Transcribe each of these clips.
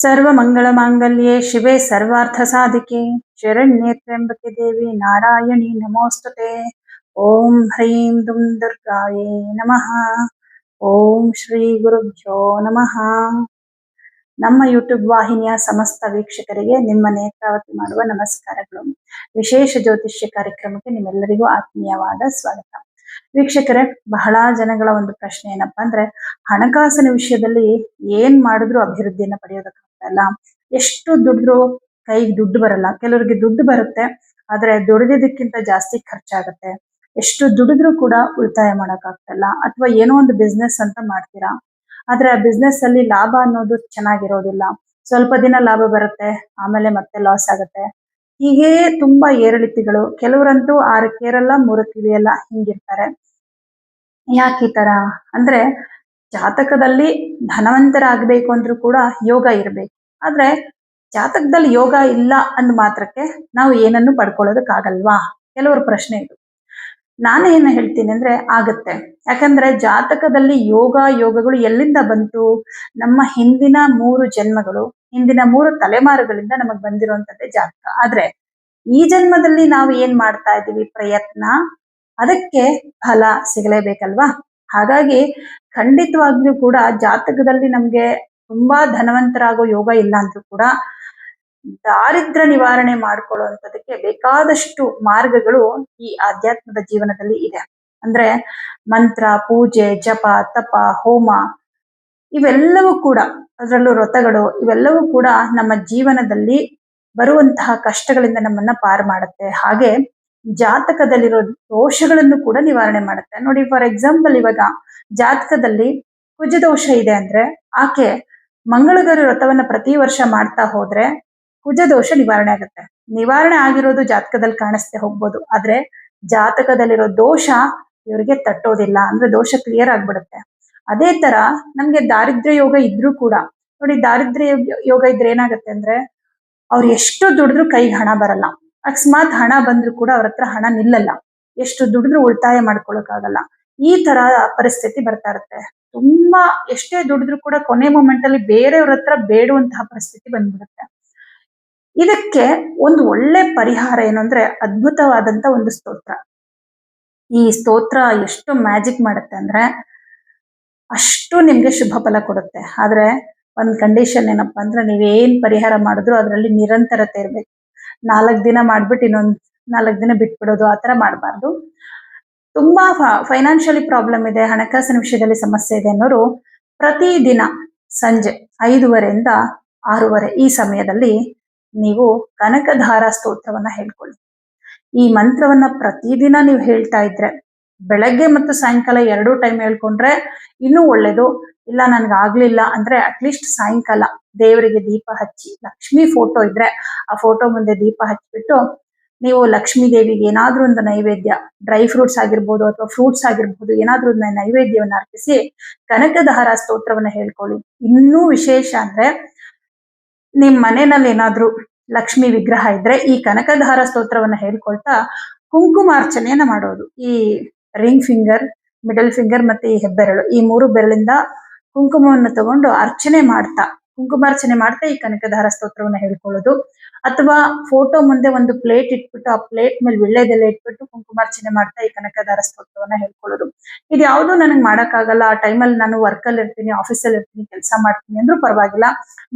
सर्वमङ्गलमाङ्गल्ये शिवे सर्वार्थसाधिके शरण्ये त्र्यम्बके देवी नारायणी नमोस्तुते। ओम ह्रीं दुं दुर्गायै नमः। ಓಂ ಶ್ರೀ ಗುರುಭ್ಯೋ ನಮಃ. ನಮ್ಮ ಯೂಟ್ಯೂಬ್ ವಾಹಿನಿಯ ಸಮಸ್ತ ವೀಕ್ಷಕರಿಗೆ ನಿಮ್ಮ ನೇತ್ರಾವತಿ ಮಾಡುವ ನಮಸ್ಕಾರಗಳು. ವಿಶೇಷ ಜ್ಯೋತಿಷ್ಯ ಕಾರ್ಯಕ್ರಮಕ್ಕೆ ನಿಮ್ಮೆಲ್ಲರಿಗೂ ಆತ್ಮೀಯವಾದ ಸ್ವಾಗತ. ವೀಕ್ಷಕರೇ, ಬಹಳ ಜನಗಳ ಒಂದು ಪ್ರಶ್ನೆ ಏನಪ್ಪಾ ಅಂದ್ರೆ, ಹಣಕಾಸಿನ ವಿಷಯದಲ್ಲಿ ಏನ್ ಮಾಡಿದ್ರು ಅಭಿವೃದ್ಧಿಯನ್ನ ಪಡೆಯೋದಕ್ಕಾಗಲ್ಲ. ಎಷ್ಟು ದುಡ್ಡು ಕೈಗೆ ದುಡ್ಡು ಬರಲ್ಲ. ಕೆಲವರಿಗೆ ದುಡ್ಡು ಬರುತ್ತೆ, ಆದ್ರೆ ದುಡಿದಿದ್ದಕ್ಕಿಂತ ಜಾಸ್ತಿ ಖರ್ಚಾಗುತ್ತೆ. ಎಷ್ಟು ದುಡಿದ್ರೂ ಕೂಡ ಉಳಿತಾಯ ಮಾಡಕ್ಕಾಗ್ತಲ್ಲ. ಅಥವಾ ಏನೋ ಒಂದು ಬಿಸ್ನೆಸ್ ಅಂತ ಮಾಡ್ತೀರಾ, ಆದ್ರೆ ಆ ಬಿಸ್ನೆಸ್ ಅಲ್ಲಿ ಲಾಭ ಅನ್ನೋದು ಚೆನ್ನಾಗಿರೋದಿಲ್ಲ. ಸ್ವಲ್ಪ ದಿನ ಲಾಭ ಬರುತ್ತೆ, ಆಮೇಲೆ ಮತ್ತೆ ಲಾಸ್ ಆಗುತ್ತೆ. ಹೀಗೆ ತುಂಬಾ ಏರಿಳಿತಗಳು. ಕೆಲವರಂತೂ 6ಕ್ಕೆ ಏರಲ್ಲ 3ಕ್ಕೆ ಇಳಿಯಲ್ಲ, ಹಿಂಗಿರ್ತಾರೆ. ಯಾಕೆ ಈ ತರ ಅಂದ್ರೆ, ಜಾತಕದಲ್ಲಿ ಧನವಂತರಾಗಬೇಕು ಅಂದ್ರೂ ಕೂಡ ಯೋಗ ಇರಬೇಕು. ಆದ್ರೆ ಜಾತಕದಲ್ಲಿ ಯೋಗ ಇಲ್ಲ ಅಂದ ಮಾತ್ರಕ್ಕೆ ನಾವು ಏನನ್ನು ಪಡ್ಕೊಳ್ಳೋದಕ್ಕಾಗಲ್ವಾ? ಕೆಲವ್ರ ಪ್ರಶ್ನೆ ಇದು. ನಾನೇನು ಹೇಳ್ತೀನಿ ಅಂದ್ರೆ, ಆಗತ್ತೆ. ಯಾಕಂದ್ರೆ ಜಾತಕದಲ್ಲಿ ಯೋಗಗಳು ಎಲ್ಲಿಂದ ಬಂತು? ನಮ್ಮ ಹಿಂದಿನ 3 ಜನ್ಮಗಳು, ಹಿಂದಿನ 3 ತಲೆಮಾರುಗಳಿಂದ ನಮಗ್ ಬಂದಿರುವಂತದ್ದೇ ಜಾತಕ. ಆದ್ರೆ ಈ ಜನ್ಮದಲ್ಲಿ ನಾವು ಏನ್ ಮಾಡ್ತಾ ಇದೀವಿ ಪ್ರಯತ್ನ, ಅದಕ್ಕೆ ಫಲ ಸಿಗಲೇಬೇಕಲ್ವಾ? ಹಾಗಾಗಿ ಖಂಡಿತವಾಗ್ಲೂ ಕೂಡ ಜಾತಕದಲ್ಲಿ ನಮ್ಗೆ ತುಂಬಾ ಧನವಂತರಾಗೋ ಯೋಗ ಇಲ್ಲ ಅಂದ್ರೂ ಕೂಡ ದಾರಿದ್ರ್ಯ ನಿವಾರಣೆ ಮಾಡ್ಕೊಳ್ಳುವಂಥದಕ್ಕೆ ಬೇಕಾದಷ್ಟು ಮಾರ್ಗಗಳು ಈ ಆಧ್ಯಾತ್ಮದ ಜೀವನದಲ್ಲಿ ಇದೆ. ಅಂದ್ರೆ ಮಂತ್ರ, ಪೂಜೆ, ಜಪ, ತಪ, ಹೋಮ ಇವೆಲ್ಲವೂ ಕೂಡ, ಅದರಲ್ಲೂ ವ್ರತಗಳು, ಇವೆಲ್ಲವೂ ಕೂಡ ನಮ್ಮ ಜೀವನದಲ್ಲಿ ಬರುವಂತಹ ಕಷ್ಟಗಳಿಂದ ನಮ್ಮನ್ನ ಪಾರು ಮಾಡುತ್ತೆ. ಹಾಗೆ ಜಾತಕದಲ್ಲಿರೋ ದೋಷಗಳನ್ನು ಕೂಡ ನಿವಾರಣೆ ಮಾಡುತ್ತೆ. ನೋಡಿ, ಫಾರ್ ಎಕ್ಸಾಂಪಲ್, ಇವಾಗ ಜಾತಕದಲ್ಲಿ ಕುಜದೋಷ ಇದೆ ಅಂದ್ರೆ ಆಕೆ ಮಂಗಳಗೌರಿ ವ್ರತವನ್ನ ಪ್ರತಿ ವರ್ಷ ಮಾಡ್ತಾ ಹೋದ್ರೆ ಕುಜದೋಷ ನಿವಾರಣೆ ಆಗುತ್ತೆ. ನಿವಾರಣೆ ಆಗಿರೋದು ಜಾತಕದಲ್ಲಿ ಕಾಣಿಸ್ತೆ ಹೋಗ್ಬೋದು, ಆದ್ರೆ ಜಾತಕದಲ್ಲಿರೋ ದೋಷ ಇವರಿಗೆ ತಟ್ಟೋದಿಲ್ಲ. ಅಂದ್ರೆ ದೋಷ ಕ್ಲಿಯರ್ ಆಗ್ಬಿಡುತ್ತೆ. ಅದೇ ತರ ನಮ್ಗೆ ದಾರಿದ್ರ್ಯ ಯೋಗ ಇದ್ರೂ ಕೂಡ ನೋಡಿ, ದಾರಿದ್ರ್ಯ ಯೋಗ ಇದ್ರೆ ಏನಾಗುತ್ತೆ ಅಂದ್ರೆ, ಅವ್ರು ಎಷ್ಟು ದುಡಿದ್ರು ಕೈಗೆ ಹಣ ಬರಲ್ಲ. ಅಕಸ್ಮಾತ್ ಹಣ ಬಂದ್ರು ಕೂಡ ಅವ್ರ ಹತ್ರ ಹಣ ನಿಲ್ಲಲ್ಲ. ಎಷ್ಟು ದುಡಿದ್ರು ಉಳಿತಾಯ ಮಾಡ್ಕೊಳಕ್ಕಾಗಲ್ಲ. ಈ ತರ ಪರಿಸ್ಥಿತಿ ಬರ್ತಾ ಇರುತ್ತೆ. ತುಂಬಾ ಎಷ್ಟೇ ದುಡಿದ್ರು ಕೂಡ ಕೊನೆ ಮೂಮೆಂಟ್ ಅಲ್ಲಿ ಬೇರೆಯವ್ರ ಹತ್ರ ಬೇಡುವಂತಹ ಪರಿಸ್ಥಿತಿ ಬಂದ್ಬಿಡುತ್ತೆ. ಇದಕ್ಕೆ ಒಂದು ಒಳ್ಳೆ ಪರಿಹಾರ ಏನು ಅಂದ್ರೆ, ಅದ್ಭುತವಾದಂತ ಒಂದು ಸ್ತೋತ್ರ. ಈ ಸ್ತೋತ್ರ ಎಷ್ಟು ಮ್ಯಾಜಿಕ್ ಮಾಡುತ್ತೆ ಅಂದ್ರೆ, ಅಷ್ಟು ನಿಮ್ಗೆ ಶುಭ ಫಲ ಕೊಡುತ್ತೆ. ಆದ್ರೆ ಒಂದ್ ಕಂಡೀಷನ್ ಏನಪ್ಪಾ ಅಂದ್ರೆ, ನೀವೇನ್ ಪರಿಹಾರ ಮಾಡಿದ್ರು ಅದರಲ್ಲಿ ನಿರಂತರತೆ ಇರ್ಬೇಕು. 4 ದಿನ ಮಾಡ್ಬಿಟ್ಟು ಇನ್ನೊಂದ್ 4 ದಿನ ಬಿಟ್ಬಿಡೋದು, ಆತರ ಮಾಡಬಾರ್ದು. ತುಂಬಾ ಫೈನಾನ್ಷಿಯಲಿ ಪ್ರಾಬ್ಲಮ್ ಇದೆ, ಹಣಕಾಸಿನ ವಿಷಯದಲ್ಲಿ ಸಮಸ್ಯೆ ಇದೆ ಅನ್ನೋರು ಪ್ರತಿದಿನ ಸಂಜೆ 5:30 6:30 ಈ ಸಮಯದಲ್ಲಿ ನೀವು ಕನಕಧಾರ ಸ್ತೋತ್ರವನ್ನ ಹೇಳ್ಕೊಳ್ಳಿ. ಈ ಮಂತ್ರವನ್ನ ಪ್ರತಿದಿನ ನೀವು ಹೇಳ್ತಾ ಇದ್ರೆ, ಬೆಳಗ್ಗೆ ಮತ್ತು ಸಾಯಂಕಾಲ 2 ಟೈಮ್ ಹೇಳ್ಕೊಂಡ್ರೆ ಇನ್ನೂ ಒಳ್ಳೇದು. ಇಲ್ಲ ನನ್ಗಾಗ್ಲಿಲ್ಲ ಅಂದ್ರೆ ಅಟ್ಲೀಸ್ಟ್ ಸಾಯಂಕಾಲ ದೇವರಿಗೆ ದೀಪ ಹಚ್ಚಿ, ಲಕ್ಷ್ಮಿ ಫೋಟೋ ಇದ್ರೆ ಆ ಫೋಟೋ ಮುಂದೆ ದೀಪ ಹಚ್ಚಿಬಿಟ್ಟು ನೀವು ಲಕ್ಷ್ಮೀ ದೇವಿಗೆ ಏನಾದ್ರೂ ಒಂದು ನೈವೇದ್ಯ, ಡ್ರೈ ಫ್ರೂಟ್ಸ್ ಆಗಿರ್ಬೋದು ಅಥವಾ ಫ್ರೂಟ್ಸ್ ಆಗಿರ್ಬೋದು, ಏನಾದ್ರೂ ಒಂದು ನೈವೇದ್ಯವನ್ನ ಅರ್ಪಿಸಿ ಕನಕಧಾರ ಸ್ತೋತ್ರವನ್ನ ಹೇಳ್ಕೊಳ್ಳಿ. ಇನ್ನೂ ವಿಶೇಷ ಅಂದ್ರೆ, ನಿಮ್ ಮನೆಯಲ್ಲಿ ಏನಾದ್ರೂ ಲಕ್ಷ್ಮಿ ವಿಗ್ರಹ ಇದ್ರೆ ಈ ಕನಕಧಾರ ಸ್ತೋತ್ರವನ್ನ ಹೇಳ್ಕೊಳ್ತಾ ಕುಂಕುಮಾರ್ಚನೆಯನ್ನ ಮಾಡೋದು. ಈ ರಿಂಗ್ ಫಿಂಗರ್, ಮಿಡಲ್ ಫಿಂಗರ್ ಮತ್ತೆ ಈ ಹೆಬ್ಬೆರಳು, ಈ 3 ಬೆರಳಿಂದ ಕುಂಕುಮವನ್ನು ತಗೊಂಡು ಕುಂಕುಮಾರ್ಚನೆ ಮಾಡ್ತಾ ಈ ಕನಕಧಾರ ಸ್ತೋತ್ರವನ್ನ ಹೇಳ್ಕೊಳ್ಳೋದು. ಅಥವಾ ಫೋಟೋ ಮುಂದೆ ಒಂದು ಪ್ಲೇಟ್ ಇಟ್ಬಿಟ್ಟು ಆ ಪ್ಲೇಟ್ ಮೇಲೆ ವಿಳ್ಳೆದೆಲೆ ಇಟ್ಬಿಟ್ಟು ಕುಂಕುಮಾರ್ಚನೆ ಮಾಡ್ತಾ ಈ ಕನಕಧಾರ ಸ್ತೋತ್ರವನ್ನ ಹೇಳ್ಕೊಳ್ಳೋದು. ಇದು ಯಾವುದು ನನಗೆ ಮಾಡಕ್ಕಾಗಲ್ಲ, ಆ ಟೈಮಲ್ಲಿ ನಾನು ವರ್ಕಲ್ಲಿ ಇರ್ತೀನಿ, ಆಫೀಸಲ್ಲಿ ಇರ್ತೀನಿ, ಕೆಲಸ ಮಾಡ್ತೀನಿ ಅಂದ್ರೂ ಪರವಾಗಿಲ್ಲ.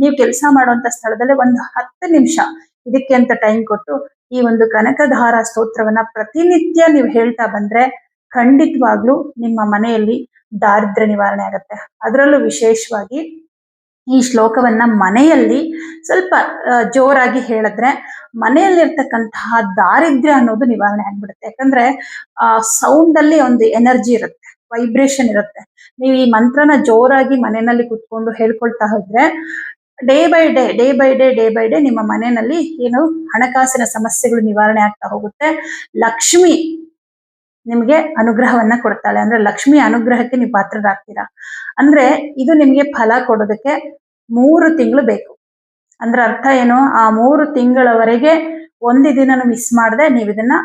ನೀವು ಕೆಲಸ ಮಾಡುವಂತ ಸ್ಥಳದಲ್ಲೇ ಒಂದು 10 ನಿಮಿಷ ಇದಕ್ಕೆ ಅಂತ ಟೈಮ್ ಕೊಟ್ಟು ಈ ಒಂದು ಕನಕಧಾರ ಸ್ತೋತ್ರವನ್ನ ಪ್ರತಿನಿತ್ಯ ನೀವು ಹೇಳ್ತಾ ಬಂದ್ರೆ ಖಂಡಿತವಾಗ್ಲೂ ನಿಮ್ಮ ಮನೆಯಲ್ಲಿ ದಾರಿದ್ರ್ಯ ನಿವಾರಣೆ ಆಗುತ್ತೆ. ಅದರಲ್ಲೂ ವಿಶೇಷವಾಗಿ ಈ ಶ್ಲೋಕವನ್ನ ಮನೆಯಲ್ಲಿ ಸ್ವಲ್ಪ ಜೋರಾಗಿ ಹೇಳಿದ್ರೆ ಮನೆಯಲ್ಲಿರ್ತಕ್ಕಂತಹ ದಾರಿದ್ರ್ಯ ಅನ್ನೋದು ನಿವಾರಣೆ ಆಗ್ಬಿಡುತ್ತೆ. ಯಾಕಂದ್ರೆ ಸೌಂಡ್ ಅಲ್ಲಿ ಒಂದು ಎನರ್ಜಿ ಇರುತ್ತೆ, ವೈಬ್ರೇಷನ್ ಇರುತ್ತೆ. ನೀವು ಈ ಮಂತ್ರನ ಜೋರಾಗಿ ಮನೆಯಲ್ಲಿ ಕುತ್ಕೊಂಡು ಹೇಳ್ಕೊಳ್ತಾ ಹೋದ್ರೆ ಡೇ ಬೈ ಡೇ ನಿಮ್ಮ ಮನೆಯಲ್ಲಿ ಏನು ಹಣಕಾಸಿನ ಸಮಸ್ಯೆಗಳು ನಿವಾರಣೆ ಆಗ್ತಾ ಹೋಗುತ್ತೆ. ಲಕ್ಷ್ಮಿ ನಿಮ್ಗೆ ಅನುಗ್ರಹವನ್ನ ಕೊಡ್ತಾಳೆ. ಅಂದ್ರೆ ಲಕ್ಷ್ಮಿ ಅನುಗ್ರಹಕ್ಕೆ ನೀವು ಪಾತ್ರರಾಗ್ತೀರಾ. ಅಂದ್ರೆ ಇದು ನಿಮ್ಗೆ ಫಲ ಕೊಡೋದಕ್ಕೆ 3 ತಿಂಗಳು ಬೇಕು. ಅಂದ್ರೆ ಅರ್ಥ ಏನು? ಆ 3 ತಿಂಗಳವರೆಗೆ ಒಂದು ದಿನ ಮಿಸ್ ಮಾಡದೆ ನೀವು ಇದನ್ನ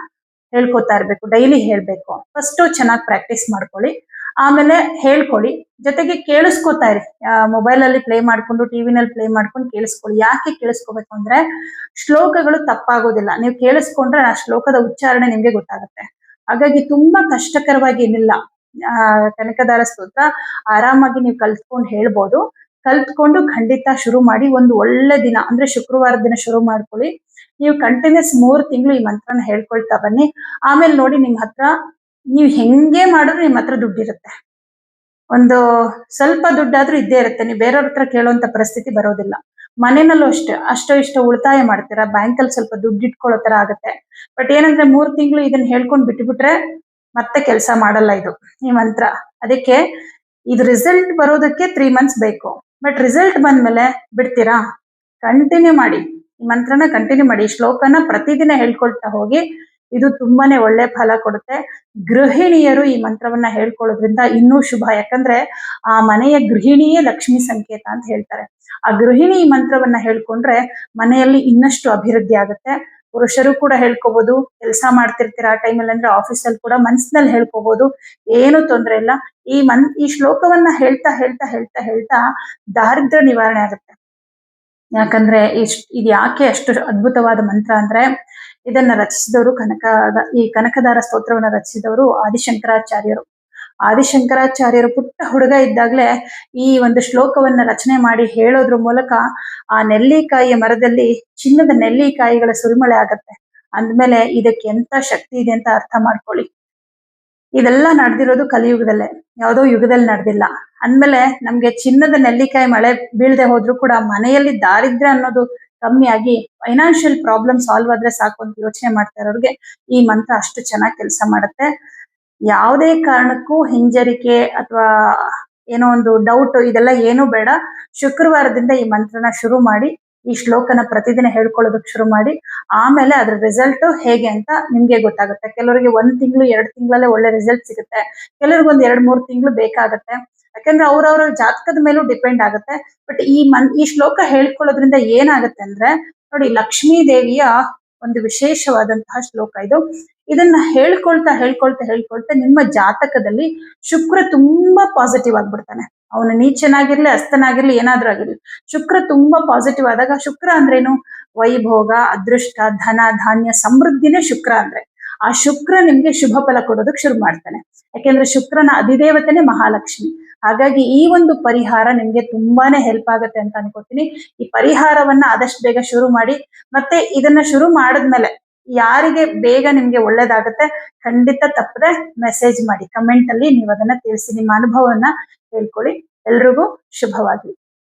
ಹೇಳ್ಕೊತಾ ಇರ್ಬೇಕು, ಡೈಲಿ ಹೇಳ್ಬೇಕು. ಫಸ್ಟ್ ಚೆನ್ನಾಗಿ ಪ್ರಾಕ್ಟೀಸ್ ಮಾಡ್ಕೊಳ್ಳಿ. ಆಮೇಲೆ ಹೇಳ್ಕೊಳ್ಳಿ, ಜೊತೆಗೆ ಕೇಳಿಸ್ಕೊತಾ ಇರಿ. ಮೊಬೈಲ್ ಅಲ್ಲಿ ಪ್ಲೇ ಮಾಡ್ಕೊಂಡು, ಟಿವಿನಲ್ಲಿ ಪ್ಲೇ ಮಾಡ್ಕೊಂಡು ಕೇಳಿಸ್ಕೊಳ್ಳಿ. ಯಾಕೆ ಕೇಳಿಸ್ಕೋಬೇಕು ಅಂದ್ರೆ ಶ್ಲೋಕಗಳು ತಪ್ಪಾಗೋದಿಲ್ಲ. ನೀವು ಕೇಳಿಸ್ಕೊಂಡ್ರೆ ಆ ಶ್ಲೋಕದ ಉಚ್ಚಾರಣೆ ನಿಮ್ಗೆ ಗೊತ್ತಾಗುತ್ತೆ. ಹಾಗಾಗಿ ತುಂಬಾ ಕಷ್ಟಕರವಾಗಿ ಏನಿಲ್ಲ. ಕನಕದಾರ ಸ್ತೋತ್ರ ಆರಾಮಾಗಿ ನೀವು ಕಲ್ತ್ಕೊಂಡು ಹೇಳ್ಬೋದು. ಕಲ್ತ್ಕೊಂಡು ಖಂಡಿತ ಶುರು ಮಾಡಿ. ಒಂದು ಒಳ್ಳೆ ದಿನ ಅಂದ್ರೆ ಶುಕ್ರವಾರ ದಿನ ಶುರು ಮಾಡ್ಕೊಳ್ಳಿ. ನೀವು ಕಂಟಿನ್ಯೂಸ್ 3 ತಿಂಗಳು ಈ ಮಂತ್ರನ ಹೇಳ್ಕೊಳ್ತಾ ಬನ್ನಿ. ಆಮೇಲೆ ನೋಡಿ ನಿಮ್ ಹತ್ರ ನೀವು ಹೆಂಗೆ ಮಾಡಿದ್ರು ನಿಮ್ ಹತ್ರ ದುಡ್ಡಿರುತ್ತೆ. ಒಂದು ಸ್ವಲ್ಪ ದುಡ್ಡಾದ್ರೂ ಇದ್ದೇ ಇರುತ್ತೆ. ನೀವು ಬೇರೆಯವ್ರ ಹತ್ರ ಕೇಳುವಂತ ಪರಿಸ್ಥಿತಿ ಬರೋದಿಲ್ಲ. ಮನೆಯಲ್ಲೂ ಅಷ್ಟೇ ಅಷ್ಟೋ ಇಷ್ಟೋ ಉಳಿತಾಯ ಮಾಡ್ತೀರಾ, ಬ್ಯಾಂಕಲ್ಲಿ ಸ್ವಲ್ಪ ದುಡ್ಡು ಇಟ್ಕೊಳ್ಳೋ ತರ ಆಗುತ್ತೆ. ಬಟ್ ಏನಂದ್ರೆ 3 ತಿಂಗಳು ಇದನ್ನ ಹೇಳ್ಕೊಂಡು ಬಿಟ್ಬಿಟ್ರೆ ಮತ್ತೆ ಕೆಲಸ ಮಾಡಲ್ಲ ಇದು ಈ ಮಂತ್ರ. ಅದಕ್ಕೆ ಇದು ರಿಸಲ್ಟ್ ಬರೋದಕ್ಕೆ 3 ಮಂತ್ಸ್ ಬೇಕು. ಬಟ್ ರಿಸಲ್ಟ್ ಬಂದ್ಮೇಲೆ ಬಿಡ್ತೀರಾ? ಕಂಟಿನ್ಯೂ ಮಾಡಿ, ಈ ಮಂತ್ರನ ಕಂಟಿನ್ಯೂ ಮಾಡಿ. ಈ ಶ್ಲೋಕನ ಪ್ರತಿದಿನ ಹೇಳ್ಕೊಳ್ತಾ ಹೋಗಿ. ಇದು ತುಂಬಾನೇ ಒಳ್ಳೆ ಫಲ ಕೊಡುತ್ತೆ. ಗೃಹಿಣಿಯರು ಈ ಮಂತ್ರವನ್ನ ಹೇಳ್ಕೊಳ್ಳೋದ್ರಿಂದ ಇನ್ನೂ ಶುಭ. ಯಾಕಂದ್ರೆ ಆ ಮನೆಯ ಗೃಹಿಣಿಯೇ ಲಕ್ಷ್ಮಿ ಸಂಕೇತ ಅಂತ ಹೇಳ್ತಾರೆ. ಆ ಗೃಹಿಣಿ ಈ ಮಂತ್ರವನ್ನ ಹೇಳ್ಕೊಂಡ್ರೆ ಮನೆಯಲ್ಲಿ ಇನ್ನಷ್ಟು ಅಭಿವೃದ್ಧಿ ಆಗುತ್ತೆ. ಪುರುಷರು ಕೂಡ ಹೇಳ್ಕೋಬಹುದು. ಕೆಲಸ ಮಾಡ್ತಿರ್ತೀರ ಆ ಟೈಮಲ್ಲಿ ಅಂದ್ರೆ ಆಫೀಸಲ್ಲಿ ಕೂಡ ಮನ್ಸಿನಲ್ಲಿ ಹೇಳ್ಕೋಬಹುದು. ಏನು ತೊಂದರೆ ಇಲ್ಲ. ಈ ಶ್ಲೋಕವನ್ನ ಹೇಳ್ತಾ ಹೇಳ್ತಾ ಹೇಳ್ತಾ ಹೇಳ್ತಾ ದಾರಿದ್ರ್ಯ ನಿವಾರಣೆ ಆಗುತ್ತೆ. ಯಾಕಂದ್ರೆ ಇದು ಯಾಕೆ ಅಷ್ಟು ಅದ್ಭುತವಾದ ಮಂತ್ರ ಅಂದ್ರೆ ಇದನ್ನ ರಚಿಸಿದವರು ಈ ಕನಕದಾರ ಸ್ತೋತ್ರವನ್ನ ರಚಿಸಿದವರು ಆದಿಶಂಕರಾಚಾರ್ಯರು. ಆದಿಶಂಕರಾಚಾರ್ಯರು ಪುಟ್ಟ ಹುಡುಗ ಇದ್ದಾಗ್ಲೇ ಈ ಒಂದು ಶ್ಲೋಕವನ್ನ ರಚನೆ ಮಾಡಿ ಹೇಳೋದ್ರ ಮೂಲಕ ಆ ನೆಲ್ಲಿಕಾಯಿಯ ಮರದಲ್ಲಿ ಚಿನ್ನದ ನೆಲ್ಲಿಕಾಯಿಗಳ ಸುರಿಮಳೆ ಆಗತ್ತೆ. ಅಂದ್ಮೇಲೆ ಇದಕ್ಕೆ ಎಂತ ಶಕ್ತಿ ಇದೆ ಅಂತ ಅರ್ಥ ಮಾಡ್ಕೊಳ್ಳಿ. ಇದೆಲ್ಲ ನಡೆದಿರೋದು ಕಲಿಯುಗದಲ್ಲೇ, ಯಾವುದೋ ಯುಗದಲ್ಲಿ ನಡೆದಿಲ್ಲ. ಅಂದ್ಮೇಲೆ ನಮ್ಗೆ ಚಿನ್ನದ ನೆಲ್ಲಿಕಾಯಿ ಮಳೆ ಬೀಳದೆ ಹೋದ್ರು ಕೂಡ ಮನೆಯಲ್ಲಿ ದಾರಿದ್ರ್ಯ ಅನ್ನೋದು ಕಮ್ಮಿ ಆಗಿ ಫೈನಾನ್ಷಿಯಲ್ ಪ್ರಾಬ್ಲಮ್ ಸಾಲ್ವ್ ಆದ್ರೆ ಸಾಕು ಅಂತ ಯೋಚನೆ ಮಾಡ್ತಾ ಇರೋರಿಗೆ ಈ ಮಂತ್ರ ಅಷ್ಟು ಚೆನ್ನಾಗಿ ಕೆಲಸ ಮಾಡುತ್ತೆ. ಯಾವುದೇ ಕಾರಣಕ್ಕೂ ಹಿಂಜರಿಕೆ ಅಥವಾ ಏನೋ ಒಂದು ಡೌಟ್ ಇದೆಲ್ಲ ಏನೂ ಬೇಡ. ಶುಕ್ರವಾರದಿಂದ ಈ ಮಂತ್ರನ ಶುರು ಮಾಡಿ, ಈ ಶ್ಲೋಕನ ಪ್ರತಿದಿನ ಹೇಳ್ಕೊಳ್ಳೋದಕ್ಕೆ ಶುರು ಮಾಡಿ. ಆಮೇಲೆ ಅದ್ರ ರಿಸಲ್ಟ್ ಹೇಗೆ ಅಂತ ನಿಮ್ಗೆ ಗೊತ್ತಾಗುತ್ತೆ. ಕೆಲವರಿಗೆ 1 ತಿಂಗಳು 2 ತಿಂಗಳಲ್ಲೇ ಒಳ್ಳೆ ರಿಸಲ್ಟ್ ಸಿಗುತ್ತೆ. ಕೆಲವ್ರಿಗೆ ಒಂದು 2-3 ತಿಂಗಳು ಬೇಕಾಗತ್ತೆ. ಯಾಕಂದ್ರೆ ಅವ್ರವ್ರ ಜಾತಕದ ಮೇಲೂ ಡಿಪೆಂಡ್ ಆಗುತ್ತೆ. ಬಟ್ ಈ ಶ್ಲೋಕ ಹೇಳ್ಕೊಳ್ಳೋದ್ರಿಂದ ಏನಾಗುತ್ತೆ ಅಂದ್ರೆ ನೋಡಿ, ಲಕ್ಷ್ಮೀ ದೇವಿಯ ಒಂದು ವಿಶೇಷವಾದಂತಹ ಶ್ಲೋಕ ಇದು. ಇದನ್ನ ಹೇಳ್ಕೊಳ್ತಾ ಹೇಳ್ಕೊಳ್ತಾ ಹೇಳ್ಕೊಳ್ತಾ ನಿಮ್ಮ ಜಾತಕದಲ್ಲಿ ಶುಕ್ರ ತುಂಬಾ ಪಾಸಿಟಿವ್ ಆಗ್ಬಿಡ್ತಾನೆ. ಅವನು ನೀಚನಾಗಿರ್ಲಿ ಅಸ್ತನಾಗಿರ್ಲಿ ಏನಾದ್ರೂ ಆಗಿರ್ಲಿ, ಶುಕ್ರ ತುಂಬಾ ಪಾಸಿಟಿವ್ ಆದಾಗ, ಶುಕ್ರ ಅಂದ್ರೇನು? ವೈಭೋಗ, ಅದೃಷ್ಟ, ಧನ, ಧಾನ್ಯ, ಸಮೃದ್ಧಿನೇ ಶುಕ್ರ ಅಂದ್ರೆ. ಆ ಶುಕ್ರ ನಿಮ್ಗೆ ಶುಭ ಫಲ ಕೊಡೋದಕ್ಕೆ ಶುರು ಮಾಡ್ತಾನೆ. ಯಾಕೆಂದ್ರೆ ಶುಕ್ರನ ಅಧಿದೇವತೆನೇ ಮಹಾಲಕ್ಷ್ಮಿ. ಹಾಗಾಗಿ ಈ ಒಂದು ಪರಿಹಾರ ನಿಮ್ಗೆ ತುಂಬಾನೇ ಹೆಲ್ಪ್ ಆಗುತ್ತೆ ಅಂತ ಅನ್ಕೋತೀನಿ. ಈ ಪರಿಹಾರವನ್ನ ಆದಷ್ಟು ಬೇಗ ಶುರು ಮಾಡಿ. ಮತ್ತೆ ಇದನ್ನ ಶುರು ಮಾಡಿದ್ಮೇಲೆ ಯಾರಿಗೆ ಬೇಗ ನಿಮ್ಗೆ ಒಳ್ಳೇದಾಗುತ್ತೆ ಖಂಡಿತ ತಪ್ಪದೆ ಮೆಸೇಜ್ ಮಾಡಿ, ಕಮೆಂಟ್ ಅಲ್ಲಿ ನೀವು ಅದನ್ನ ತಿಳಿಸಿ, ನಿಮ್ಮ ಅನುಭವವನ್ನ ಹೇಳ್ಕೊಳ್ಳಿ. ಎಲ್ರಿಗೂ ಶುಭವಾಗಲಿ.